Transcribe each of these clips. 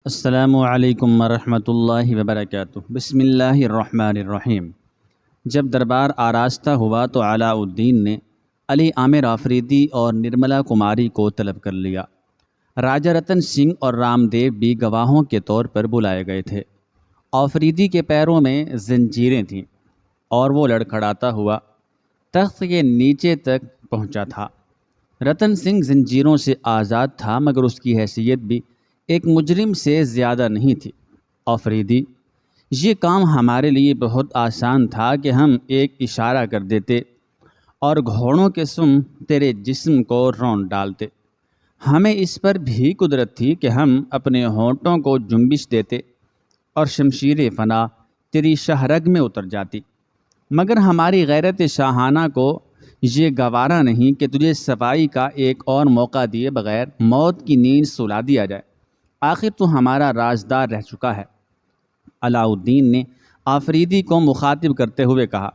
السلام علیکم ورحمۃ اللہ وبرکاتہ۔ بسم اللہ الرحمن الرحیم۔ جب دربار آراستہ ہوا تو علاء الدین نے علی عامر آفریدی اور نرملا کماری کو طلب کر لیا۔ راجہ رتن سنگھ اور رام دیو بھی گواہوں کے طور پر بلائے گئے تھے۔ آفریدی کے پیروں میں زنجیریں تھیں اور وہ لڑکھڑاتا ہوا تخت کے نیچے تک پہنچا تھا۔ رتن سنگھ زنجیروں سے آزاد تھا، مگر اس کی حیثیت بھی ایک مجرم سے زیادہ نہیں تھی۔ آفریدی: یہ کام ہمارے لیے بہت آسان تھا کہ ہم ایک اشارہ کر دیتے اور گھوڑوں کے سم تیرے جسم کو رون ڈالتے۔ ہمیں اس پر بھی قدرت تھی کہ ہم اپنے ہونٹوں کو جنبش دیتے اور شمشیر فنا تیری شاہ رگ میں اتر جاتی، مگر ہماری غیرت شاہانہ کو یہ گوارا نہیں کہ تجھے صفائی کا ایک اور موقع دیے بغیر موت کی نیند سلا دیا جائے۔ آخر تو ہمارا رازدار رہ چکا ہے۔ علاء الدین نے آفریدی کو مخاطب کرتے ہوئے کہا،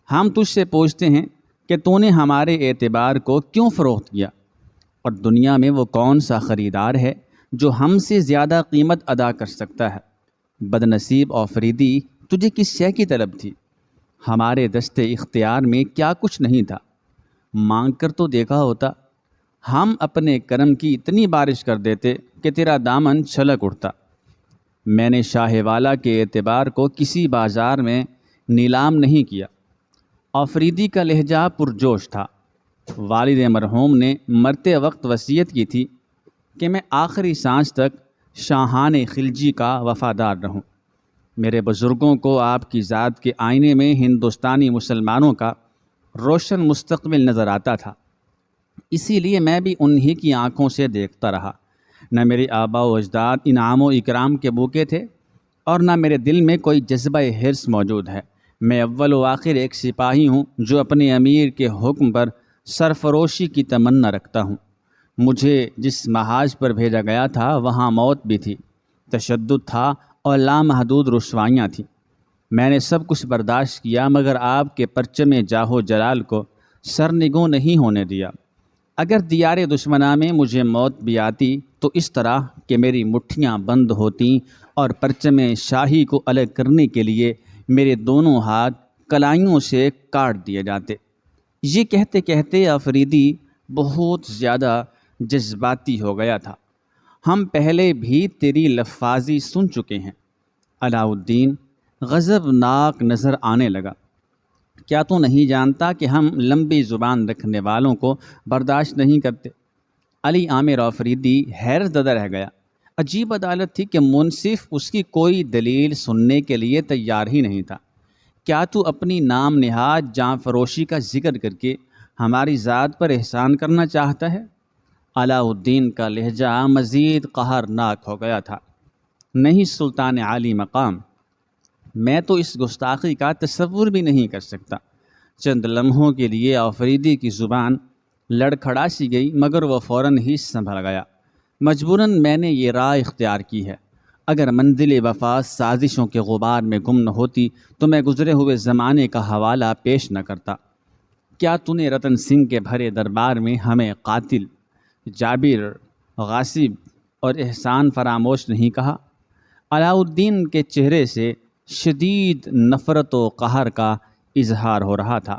ہم تجھ سے پوچھتے ہیں کہ تو نے ہمارے اعتبار کو کیوں فروخت کیا، اور دنیا میں وہ کون سا خریدار ہے جو ہم سے زیادہ قیمت ادا کر سکتا ہے؟ بد نصیب آفریدی، تجھے کس شے کی طلب تھی؟ ہمارے دست اختیار میں کیا کچھ نہیں تھا، مانگ کر تو دیکھا ہوتا۔ ہم اپنے کرم کی اتنی بارش کر دیتے کہ تیرا دامن چھلک اٹھتا۔ میں نے شاہ والا کے اعتبار کو کسی بازار میں نیلام نہیں کیا۔ آفریدی کا لہجہ پرجوش تھا۔ والد مرحوم نے مرتے وقت وصیت کی تھی کہ میں آخری سانس تک شاہان خلجی کا وفادار رہوں۔ میرے بزرگوں کو آپ کی ذات کے آئینے میں ہندوستانی مسلمانوں کا روشن مستقبل نظر آتا تھا، اسی لیے میں بھی انہی کی آنکھوں سے دیکھتا رہا۔ نہ میرے آبا و اجداد انعام و اکرام کے بھوکے تھے اور نہ میرے دل میں کوئی جذبہ حرص موجود ہے۔ میں اول و آخر ایک سپاہی ہوں جو اپنے امیر کے حکم پر سرفروشی کی تمنا رکھتا ہوں۔ مجھے جس محاذ پر بھیجا گیا تھا وہاں موت بھی تھی، تشدد تھا اور لامحدود رسوائیاں تھیں۔ میں نے سب کچھ برداشت کیا، مگر آپ کے پرچم جاہ و جلال کو سرنگوں نہیں ہونے دیا۔ اگر دیار دشمناں میں مجھے موت بھی آتی تو اس طرح کہ میری مٹھیاں بند ہوتیں اور پرچم شاہی کو الگ کرنے کے لیے میرے دونوں ہاتھ کلائیوں سے کاٹ دیے جاتے۔ یہ کہتے کہتے آفریدی بہت زیادہ جذباتی ہو گیا تھا۔ ہم پہلے بھی تیری لفاظی سن چکے ہیں۔ علاء الدین غضبناک نظر آنے لگا۔ کیا تو نہیں جانتا کہ ہم لمبی زبان رکھنے والوں کو برداشت نہیں کرتے؟ علی عامر آفریدی حیرت زدہ رہ گیا۔ عجیب عدالت تھی کہ منصف اس کی کوئی دلیل سننے کے لیے تیار ہی نہیں تھا۔ کیا تو اپنی نام نہاد جاں فروشی کا ذکر کر کے ہماری ذات پر احسان کرنا چاہتا ہے؟ علاء الدین کا لہجہ مزید قہرناک ہو گیا تھا۔ نہیں سلطان عالی مقام، میں تو اس گستاخی کا تصور بھی نہیں کر سکتا۔ چند لمحوں کے لیے آفریدی کی زبان لڑکھڑا سی گئی، مگر وہ فوراً ہی سنبھل گیا۔ مجبوراً میں نے یہ راہ اختیار کی ہے۔ اگر منزل وفا سازشوں کے غبار میں گم نہ ہوتی تو میں گزرے ہوئے زمانے کا حوالہ پیش نہ کرتا۔ کیا تو نے رتن سنگھ کے بھرے دربار میں ہمیں قاتل، جابر، غاصب اور احسان فراموش نہیں کہا؟ علاء الدین کے چہرے سے شدید نفرت و قہر کا اظہار ہو رہا تھا۔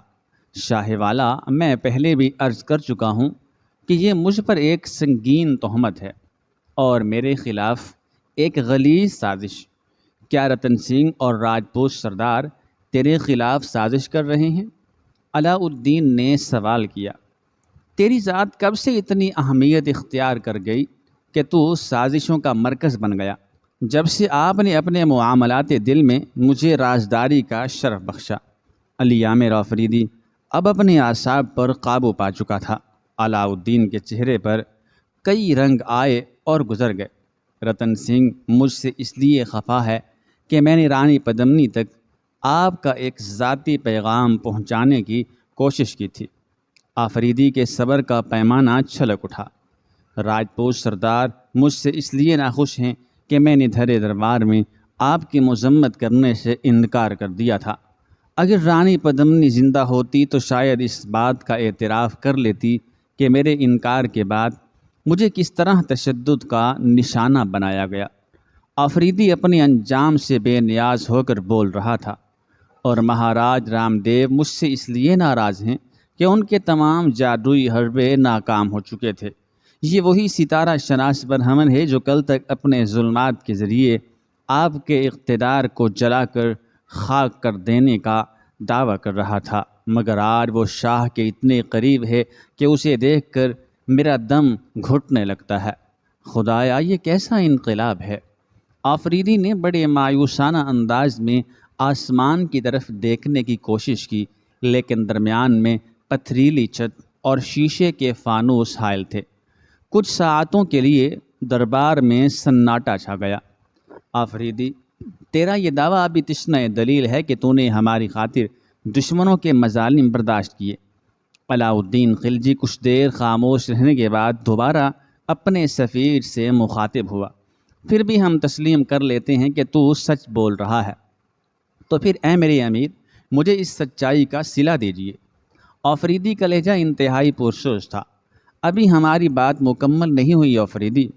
شاہ والا، میں پہلے بھی عرض کر چکا ہوں کہ یہ مجھ پر ایک سنگین تہمت ہے اور میرے خلاف ایک غلیظ سازش۔ کیا رتن سنگھ اور راجپوت سردار تیرے خلاف سازش کر رہے ہیں؟ علاء الدین نے سوال کیا۔ تیری ذات کب سے اتنی اہمیت اختیار کر گئی کہ تو سازشوں کا مرکز بن گیا؟ جب سے آپ نے اپنے معاملات دل میں مجھے رازداری کا شرف بخشا۔ علی عامر آفریدی اب اپنے اعصاب پر قابو پا چکا تھا۔ علاء الدین کے چہرے پر کئی رنگ آئے اور گزر گئے۔ رتن سنگھ مجھ سے اس لیے خفا ہے کہ میں نے رانی پدمنی تک آپ کا ایک ذاتی پیغام پہنچانے کی کوشش کی تھی۔ آفریدی کے صبر کا پیمانہ چھلک اٹھا۔ راجپوت سردار مجھ سے اس لیے ناخوش ہیں کہ میں نے دھرے دربار میں آپ کی مذمت کرنے سے انکار کر دیا تھا۔ اگر رانی پدمنی زندہ ہوتی تو شاید اس بات کا اعتراف کر لیتی کہ میرے انکار کے بعد مجھے کس طرح تشدد کا نشانہ بنایا گیا آفریدی اپنے انجام سے بے نیاز ہو کر بول رہا تھا، اور مہاراج رام دیو مجھ سے اس لیے ناراض ہیں کہ ان کے تمام جادوئی حربے ناکام ہو چکے تھے۔ یہ وہی ستارہ شناس برہمن ہے جو کل تک اپنے ظلمات کے ذریعے آپ کے اقتدار کو جلا کر خاک کر دینے کا دعویٰ کر رہا تھا، مگر آج وہ شاہ کے اتنے قریب ہے کہ اسے دیکھ کر میرا دم گھٹنے لگتا ہے۔ خدایا، یہ کیسا انقلاب ہے! آفریدی نے بڑے مایوسانہ انداز میں آسمان کی طرف دیکھنے کی کوشش کی، لیکن درمیان میں پتھریلی چھت اور شیشے کے فانوس حائل تھے۔ کچھ ساعتوں کے لیے دربار میں سناٹا چھا گیا۔ آفریدی، تیرا یہ دعویٰ ابھی تشنہ دلیل ہے کہ تو نے ہماری خاطر دشمنوں کے مظالم برداشت کیے۔ علاء الدین خلجی کچھ دیر خاموش رہنے کے بعد دوبارہ اپنے سفیر سے مخاطب ہوا۔ پھر بھی ہم تسلیم کر لیتے ہیں کہ تو سچ بول رہا ہے، تو پھر اے میرے امیر، مجھے اس سچائی کا صلہ دیجیے۔ آفریدی کا لہجہ انتہائی پرسوز تھا۔ ابھی ہماری بات مکمل نہیں ہوئی آفریدی۔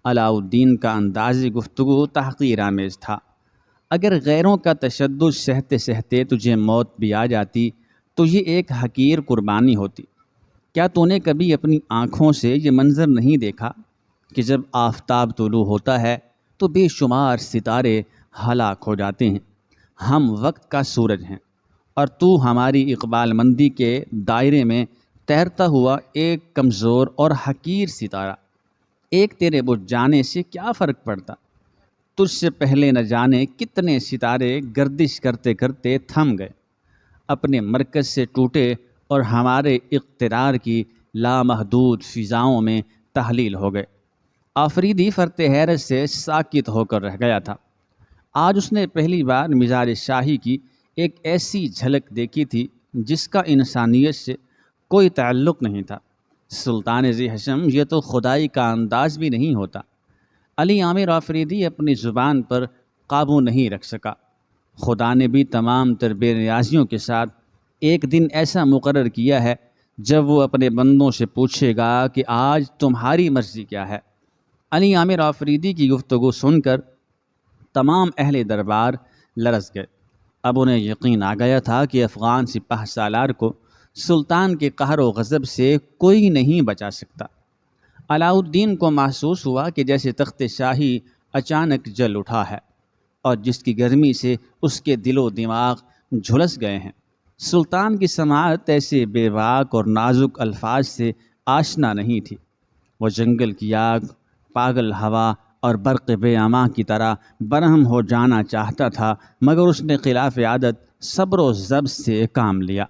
علاء الدین کا انداز گفتگو تحقیر آمیز تھا۔ اگر غیروں کا تشدد سہتے سہتے تجھے موت بھی آ جاتی تو یہ ایک حقیر قربانی ہوتی۔ کیا تو نے کبھی اپنی آنکھوں سے یہ منظر نہیں دیکھا کہ جب آفتاب طلوع ہوتا ہے تو بے شمار ستارے ہلاک ہو جاتے ہیں؟ ہم وقت کا سورج ہیں، اور تو ہماری اقبال مندی کے دائرے میں تیرتا ہوا ایک کمزور اور حقیر ستارہ۔ ایک تیرے بجھ جانے سے کیا فرق پڑتا؟ تجھ سے پہلے نہ جانے کتنے ستارے گردش کرتے کرتے تھم گئے، اپنے مرکز سے ٹوٹے اور ہمارے اقتدار کی لامحدود فضاؤں میں تحلیل ہو گئے۔ آفریدی فرط حیرت سے ساکت ہو کر رہ گیا تھا۔ آج اس نے پہلی بار مزاج شاہی کی ایک ایسی جھلک دیکھی تھی جس کا انسانیت سے کوئی تعلق نہیں تھا۔ سلطان ذی حشم، یہ تو خدائی کا انداز بھی نہیں ہوتا۔ علی عامر آفریدی اپنی زبان پر قابو نہیں رکھ سکا۔ خدا نے بھی تمام تر بے نیازیوں کے ساتھ ایک دن ایسا مقرر کیا ہے جب وہ اپنے بندوں سے پوچھے گا کہ آج تمہاری مرضی کیا ہے۔ علی عامر آفریدی کی گفتگو سن کر تمام اہل دربار لرز گئے۔ اب انہیں یقین آ گیا تھا کہ افغان سپاہ سالار کو سلطان کے قہر و غضب سے کوئی نہیں بچا سکتا۔ علاء الدین کو محسوس ہوا کہ جیسے تخت شاہی اچانک جل اٹھا ہے اور جس کی گرمی سے اس کے دل و دماغ جھلس گئے ہیں۔ سلطان کی سماعت ایسے بے باک اور نازک الفاظ سے آشنا نہیں تھی۔ وہ جنگل کی آگ، پاگل ہوا اور برق بے اما کی طرح برہم ہو جانا چاہتا تھا، مگر اس نے خلاف عادت صبر و ضبط سے کام لیا۔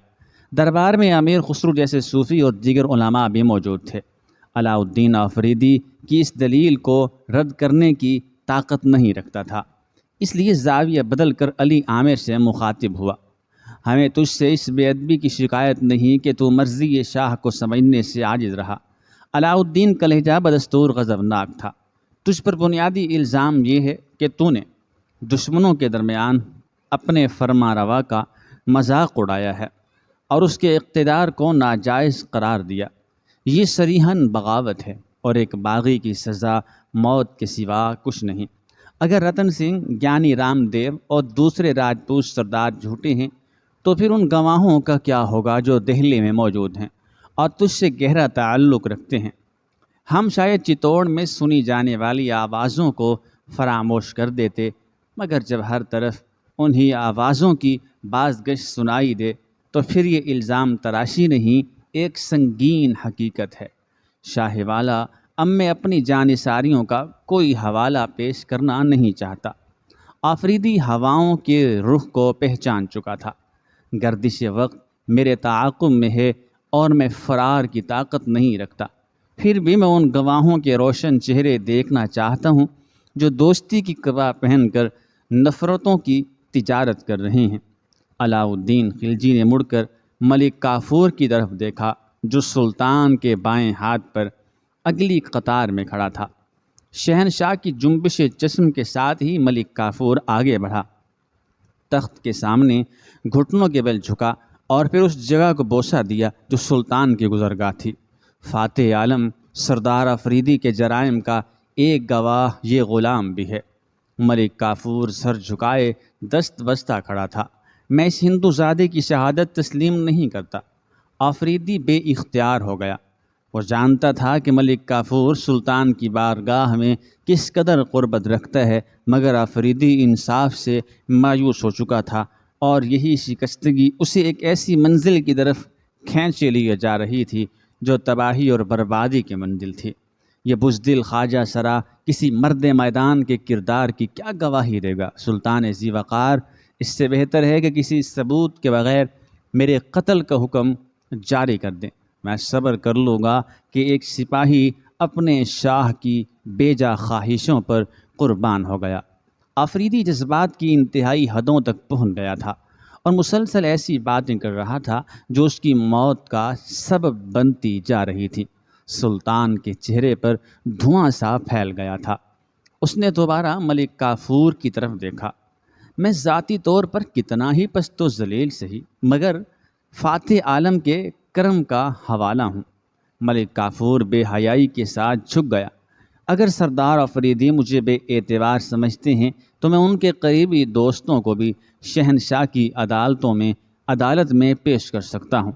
دربار میں امیر خسرو جیسے صوفی اور دیگر علماء بھی موجود تھے۔ علاء الدین آفریدی کی اس دلیل کو رد کرنے کی طاقت نہیں رکھتا تھا، اس لیے زاویہ بدل کر علی عامر سے مخاطب ہوا۔ ہمیں تجھ سے اس بے ادبی کی شکایت نہیں کہ تو مرضی شاہ کو سمجھنے سے عاجز رہا۔ علاء الدین کا لہجہ بدستور غضبناک تھا۔ تجھ پر بنیادی الزام یہ ہے کہ تو نے دشمنوں کے درمیان اپنے فرما روا کا مذاق اڑایا ہے اور اس کے اقتدار کو ناجائز قرار دیا۔ یہ صریحاً بغاوت ہے اور ایک باغی کی سزا موت کے سوا کچھ نہیں۔ اگر رتن سنگھ، گیانی رام دیو اور دوسرے راجپوت سردار جھوٹے ہیں تو پھر ان گواہوں کا کیا ہوگا جو دہلی میں موجود ہیں اور تجھ سے گہرا تعلق رکھتے ہیں؟ ہم شاید چتوڑ میں سنی جانے والی آوازوں کو فراموش کر دیتے، مگر جب ہر طرف انہی آوازوں کی بازگشت سنائی دے تو پھر یہ الزام تراشی نہیں، ایک سنگین حقیقت ہے۔ شاہ والا اب میں اپنی جانثاریوں کا کوئی حوالہ پیش کرنا نہیں چاہتا۔ آفریدی ہواؤں کے رخ کو پہچان چکا تھا۔ گردش وقت میرے تعاقب میں ہے اور میں فرار کی طاقت نہیں رکھتا، پھر بھی میں ان گواہوں کے روشن چہرے دیکھنا چاہتا ہوں جو دوستی کی قبا پہن کر نفرتوں کی تجارت کر رہے ہیں۔ علاء الدین خلجی نے مڑ کر ملک کافور کی طرف دیکھا جو سلطان کے بائیں ہاتھ پر اگلی قطار میں کھڑا تھا۔ شہنشاہ کی جنبش چشم کے ساتھ ہی ملک کافور آگے بڑھا، تخت کے سامنے گھٹنوں کے بل جھکا اور پھر اس جگہ کو بوسہ دیا جو سلطان کی گزرگاہ تھی۔ فاتح عالم سردار آفریدی کے جرائم کا ایک گواہ یہ غلام بھی ہے۔ ملک کافور سر جھکائے دست بستہ کھڑا تھا۔ میں اس ہندو زادے کی شہادت تسلیم نہیں کرتا۔ آفریدی بے اختیار ہو گیا۔ وہ جانتا تھا کہ ملک کافور سلطان کی بارگاہ میں کس قدر قربت رکھتا ہے، مگر آفریدی انصاف سے مایوس ہو چکا تھا، اور یہی شکستگی اسے ایک ایسی منزل کی طرف کھینچے لیے جا رہی تھی جو تباہی اور بربادی کی منزل تھی۔ یہ بزدل خواجہ سرا کسی مرد میدان کے کردار کی کیا گواہی دے گا؟ سلطان ذی وقار، اس سے بہتر ہے کہ کسی ثبوت کے بغیر میرے قتل کا حکم جاری کر دیں۔ میں صبر کر لوں گا کہ ایک سپاہی اپنے شاہ کی بیجا خواہشوں پر قربان ہو گیا۔ آفریدی جذبات کی انتہائی حدوں تک پہنچ گیا تھا اور مسلسل ایسی باتیں کر رہا تھا جو اس کی موت کا سبب بنتی جا رہی تھی۔ سلطان کے چہرے پر دھواں سا پھیل گیا تھا۔ اس نے دوبارہ ملک کافور کی طرف دیکھا۔ میں ذاتی طور پر کتنا ہی پست و ذلیل سہی، مگر فاتح عالم کے کرم کا حوالہ ہوں۔ ملک کافور بے حیائی کے ساتھ جھک گیا۔ اگر سردار آفریدی مجھے بے اعتبار سمجھتے ہیں تو میں ان کے قریبی دوستوں کو بھی شہنشاہ کی عدالت میں پیش کر سکتا ہوں۔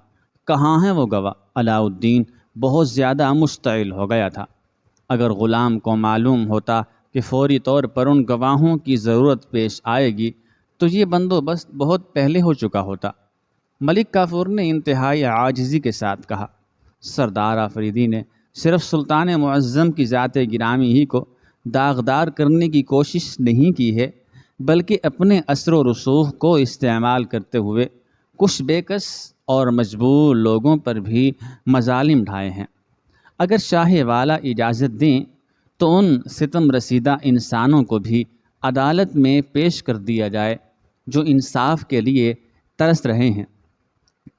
کہاں ہیں وہ گواہ؟ علاء الدین بہت زیادہ مشتعل ہو گیا تھا۔ اگر غلام کو معلوم ہوتا کہ فوری طور پر ان گواہوں کی ضرورت پیش آئے گی تو یہ بندوبست بہت پہلے ہو چکا ہوتا۔ ملک کافور نے انتہائی عاجزی کے ساتھ کہا، سردار آفریدی نے صرف سلطان معظم کی ذات گرامی ہی کو داغدار کرنے کی کوشش نہیں کی ہے، بلکہ اپنے اثر و رسوخ کو استعمال کرتے ہوئے کچھ بے کس اور مجبور لوگوں پر بھی مظالم ڈھائے ہیں۔ اگر شاہ والا اجازت دیں تو ان ستم رسیدہ انسانوں کو بھی عدالت میں پیش کر دیا جائے جو انصاف کے لیے ترس رہے ہیں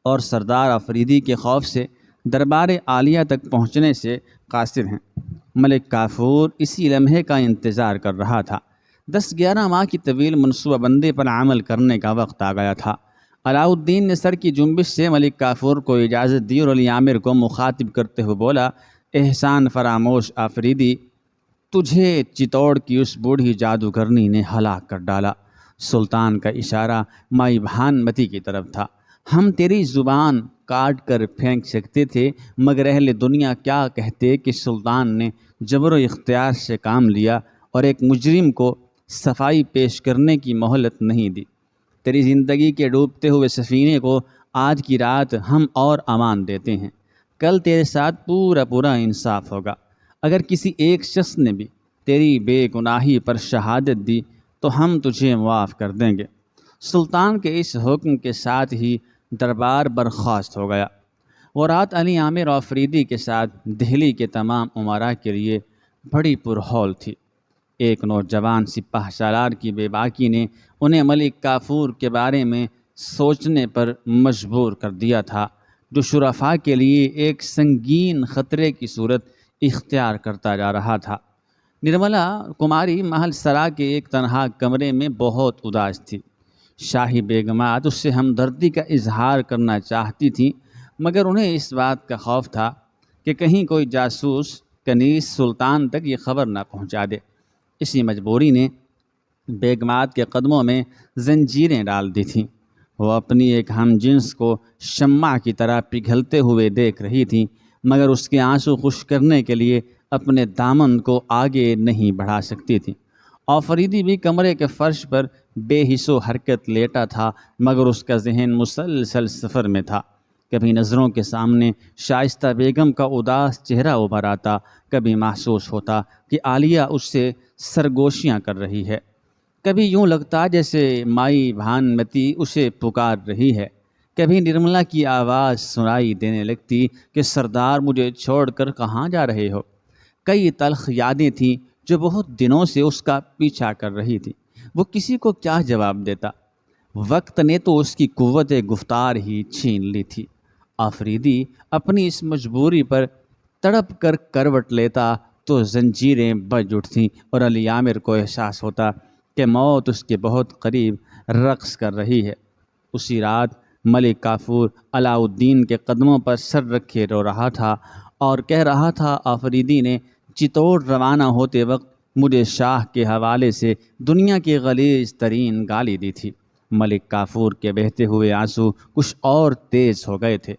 اور سردار آفریدی کے خوف سے دربار عالیہ تک پہنچنے سے قاصر ہیں۔ ملک کافور اسی لمحے کا انتظار کر رہا تھا۔ 10-11 ماہ کی طویل منصوبہ بندی پر عمل کرنے کا وقت آ گیا تھا۔ علاء الدین نے سر کی جنبش سے ملک کافور کو اجازت دی اور علی عامر کو مخاطب کرتے ہوئے بولا، احسان فراموش آفریدی، تجھے چتوڑ کی اس بوڑھی جادوگرنی نے ہلاک کر ڈالا۔ سلطان کا اشارہ مائی بھانمتی کی طرف تھا۔ ہم تیری زبان کاٹ کر پھینک سکتے تھے، مگر اہل دنیا کیا کہتے کہ سلطان نے جبر و اختیار سے کام لیا اور ایک مجرم کو صفائی پیش کرنے کی مہلت نہیں دی۔ تیری زندگی کے ڈوبتے ہوئے سفینے کو آج کی رات ہم اور امان دیتے ہیں۔ کل تیرے ساتھ پورا انصاف ہوگا۔ اگر کسی ایک شخص نے بھی تیری بے گناہی پر شہادت دی تو ہم تجھے معاف کر دیں گے۔ سلطان کے اس حکم کے ساتھ ہی دربار برخاست ہو گیا۔ وہ رات علی عامر آفریدی کے ساتھ دہلی کے تمام امراء کے لیے بڑی پرہول تھی۔ ایک نوجوان سپاہ سالار کی بے باکی نے انہیں ملک کافور کے بارے میں سوچنے پر مجبور کر دیا تھا، جو شرفاء کے لیے ایک سنگین خطرے کی صورت اختیار کرتا جا رہا تھا۔ نرملا کماری محل سرا کے ایک تنہا کمرے میں بہت اداس تھی۔ شاہی بیگمات اس سے ہمدردی کا اظہار کرنا چاہتی تھیں، مگر انہیں اس بات کا خوف تھا کہ کہیں کوئی جاسوس کنیز سلطان تک یہ خبر نہ پہنچا دے۔ اسی مجبوری نے بیگمات کے قدموں میں زنجیریں ڈال دی تھیں۔ وہ اپنی ایک ہم جنس کو شمع کی طرح پگھلتے ہوئے دیکھ رہی تھیں، مگر اس کے آنسو خشک کرنے کے لیے اپنے دامن کو آگے نہیں بڑھا سکتی تھیں۔ آفریدی بھی کمرے کے فرش پر بے حس و حرکت لیٹا تھا، مگر اس کا ذہن مسلسل سفر میں تھا۔ کبھی نظروں کے سامنے شائستہ بیگم کا اداس چہرہ ابھر آتا، کبھی محسوس ہوتا کہ عالیہ اس سے سرگوشیاں کر رہی ہے، کبھی یوں لگتا جیسے مائی بھانمتی اسے پکار رہی ہے، کبھی نرملا کی آواز سنائی دینے لگتی کہ سردار مجھے چھوڑ کر کہاں جا رہے ہو۔ کئی تلخ یادیں تھیں جو بہت دنوں سے اس کا پیچھا کر رہی تھی۔ وہ کسی کو کیا جواب دیتا؟ وقت نے تو اس کی قوت گفتار ہی چھین لی تھی۔ آفریدی اپنی اس مجبوری پر تڑپ کر کروٹ لیتا تو زنجیریں بج اٹھتیں اور علی عامر کو احساس ہوتا کہ موت اس کے بہت قریب رقص کر رہی ہے۔ اسی رات ملک کافور علاء الدین کے قدموں پر سر رکھے رو رہا تھا اور کہہ رہا تھا، آفریدی نے چتوڑ روانہ ہوتے وقت مجھے شاہ کے حوالے سے دنیا کی غلیظ ترین گالی دی تھی۔ ملک کافور کے بہتے ہوئے آنسو کچھ اور تیز ہو گئے تھے۔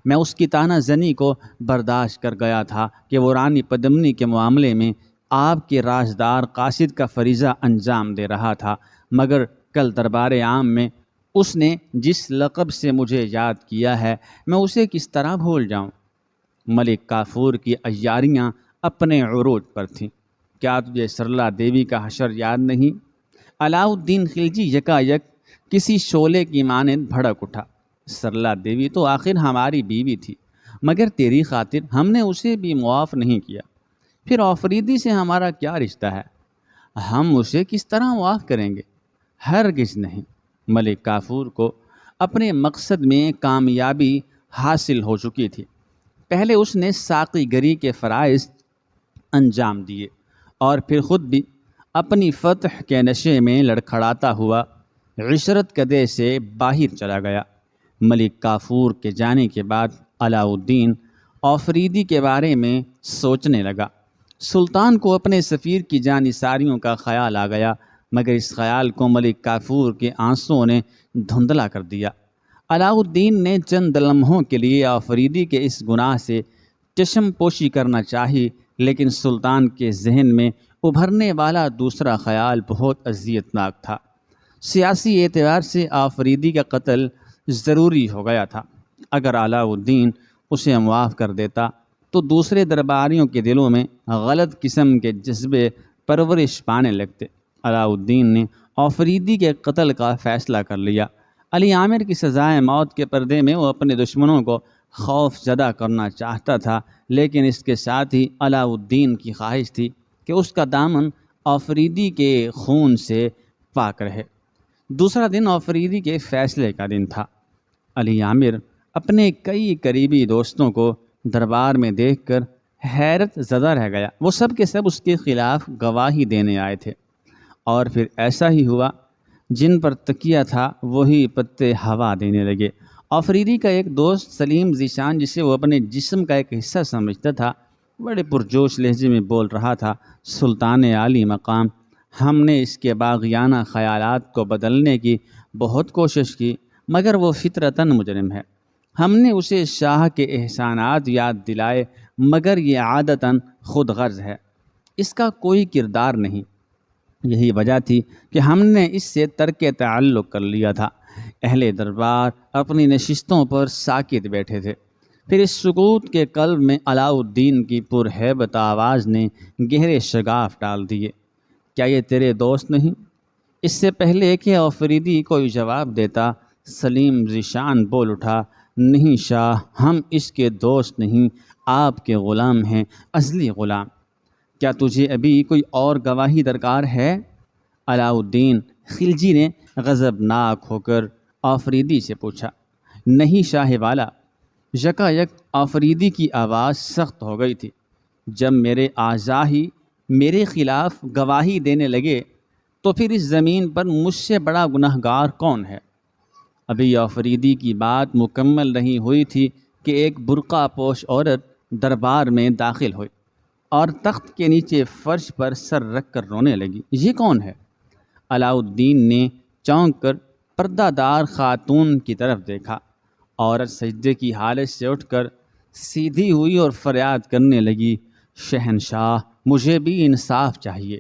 میں اس کی طعنہ زنی کو برداشت کر گیا تھا کہ وہ رانی پدمنی کے معاملے میں آپ کے رازدار قاصد کا فریضہ انجام دے رہا تھا، مگر کل دربار عام میں اس نے جس لقب سے مجھے یاد کیا ہے میں اسے کس طرح بھول جاؤں؟ ملک کافور کی عیاریاں اپنے عروج پر تھیں۔ کیا تجھے سرلا دیوی کا حشر یاد نہیں؟ علاؤ الدین خلجی یکایک کسی شعلے کی مانند بھڑک اٹھا۔ سرلا دیوی تو آخر ہماری بیوی تھی، مگر تیری خاطر ہم نے اسے بھی معاف نہیں کیا۔ پھر آفریدی سے ہمارا کیا رشتہ ہے؟ ہم اسے کس طرح معاف کریں گے؟ ہرگز نہیں۔ ملک کافور کو اپنے مقصد میں کامیابی حاصل ہو چکی تھی۔ پہلے اس نے ساقی گری کے فرائض انجام دیے اور پھر خود بھی اپنی فتح کے نشے میں لڑکھڑاتا ہوا عشرت کدے سے باہر چلا گیا۔ ملک کافور کے جانے کے بعد علاؤ الدین آفریدی کے بارے میں سوچنے لگا۔ سلطان کو اپنے سفیر کی جانثاریوں کا خیال آ گیا، مگر اس خیال کو ملک کافور کے آنسوؤں نے دھندلا کر دیا۔ علاؤ الدین نے چند لمحوں کے لیے آفریدی کے اس گناہ سے چشم پوشی کرنا چاہی، لیکن سلطان کے ذہن میں ابھرنے والا دوسرا خیال بہت اذیت ناک تھا۔ سیاسی اعتبار سے آفریدی کا قتل ضروری ہو گیا تھا۔ اگر علاؤ الدین اسے معاف کر دیتا تو دوسرے درباریوں کے دلوں میں غلط قسم کے جذبے پرورش پانے لگتے۔ علاؤ الدین نے آفریدی کے قتل کا فیصلہ کر لیا۔ علی عامر کی سزائے موت کے پردے میں وہ اپنے دشمنوں کو خوف زدہ کرنا چاہتا تھا، لیکن اس کے ساتھ ہی علاؤ الدین کی خواہش تھی کہ اس کا دامن آفریدی کے خون سے پاک رہے۔ دوسرا دن آفریدی کے فیصلے کا دن تھا۔ علی عامر اپنے کئی قریبی دوستوں کو دربار میں دیکھ کر حیرت زدہ رہ گیا۔ وہ سب کے سب اس کے خلاف گواہی دینے آئے تھے، اور پھر ایسا ہی ہوا۔ جن پر تکیہ تھا وہی پتے ہوا دینے لگے۔ آفریدی کا ایک دوست سلیم ذیشان، جسے وہ اپنے جسم کا ایک حصہ سمجھتا تھا، بڑے پرجوش لہجے میں بول رہا تھا: سلطان عالی مقام، ہم نے اس کے باغیانہ خیالات کو بدلنے کی بہت کوشش کی، مگر وہ فطرتاً مجرم ہے۔ ہم نے اسے شاہ کے احسانات یاد دلائے، مگر یہ عادتاً خود غرض ہے، اس کا کوئی کردار نہیں۔ یہی وجہ تھی کہ ہم نے اس سے ترک تعلق کر لیا تھا۔ اہل دربار اپنی نشستوں پر ساکت بیٹھے تھے۔ پھر اس سکوت کے قلب میں علاؤ الدین کی پرہیبت آواز نے گہرے شگاف ڈال دیے: کیا یہ تیرے دوست نہیں؟ اس سے پہلے کہ آفریدی کوئی جواب دیتا، سلیم ذیشان بول اٹھا: نہیں شاہ، ہم اس کے دوست نہیں، آپ کے غلام ہیں، ازلی غلام۔ کیا تجھے ابھی کوئی اور گواہی درکار ہے؟ علاؤ الدین خلجی نے غضبناک ہو کر آفریدی سے پوچھا۔ نہیں شاہ والا۔ یکایک آفریدی کی آواز سخت ہو گئی تھی۔ جب میرے اعضاء ہی میرے خلاف گواہی دینے لگے تو پھر اس زمین پر مجھ سے بڑا گنہگار کون ہے؟ ابھی آفریدی کی بات مکمل نہیں ہوئی تھی کہ ایک برقع پوش عورت دربار میں داخل ہوئی اور تخت کے نیچے فرش پر سر رکھ کر رونے لگی۔ یہ کون ہے؟ علاؤ الدین نے چونک کر پردہ دار خاتون کی طرف دیکھا۔ عورت سجدے کی حالت سے اٹھ کر سیدھی ہوئی اور فریاد کرنے لگی: شہنشاہ، مجھے بھی انصاف چاہیے،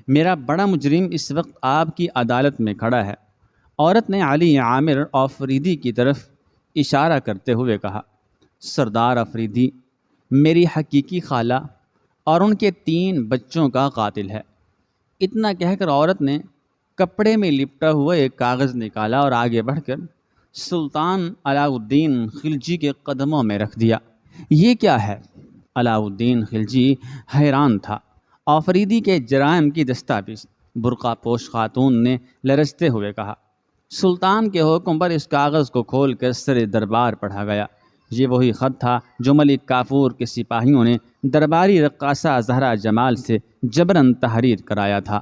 میرا بڑا مجرم اس وقت آپ کی عدالت میں کھڑا ہے۔ عورت نے علی عامر آفریدی کی طرف اشارہ کرتے ہوئے کہا: سردار آفریدی میری حقیقی خالہ اور ان کے 3 بچوں کا قاتل ہے۔ اتنا کہہ کر عورت نے کپڑے میں لپٹا ہوا ایک کاغذ نکالا اور آگے بڑھ کر سلطان علاؤ الدین خلجی کے قدموں میں رکھ دیا۔ یہ کیا ہے؟ علاؤ الدین خلجی حیران تھا۔ آفریدی کے جرائم کی دستاویز، برقع پوش خاتون نے لرزتے ہوئے کہا۔ سلطان کے حکم پر اس کاغذ کو کھول کر سر دربار پڑھا گیا۔ یہ وہی خط تھا جو ملک کافور کے سپاہیوں نے درباری رقاصہ زہرہ جمال سے جبراً تحریر کرایا تھا۔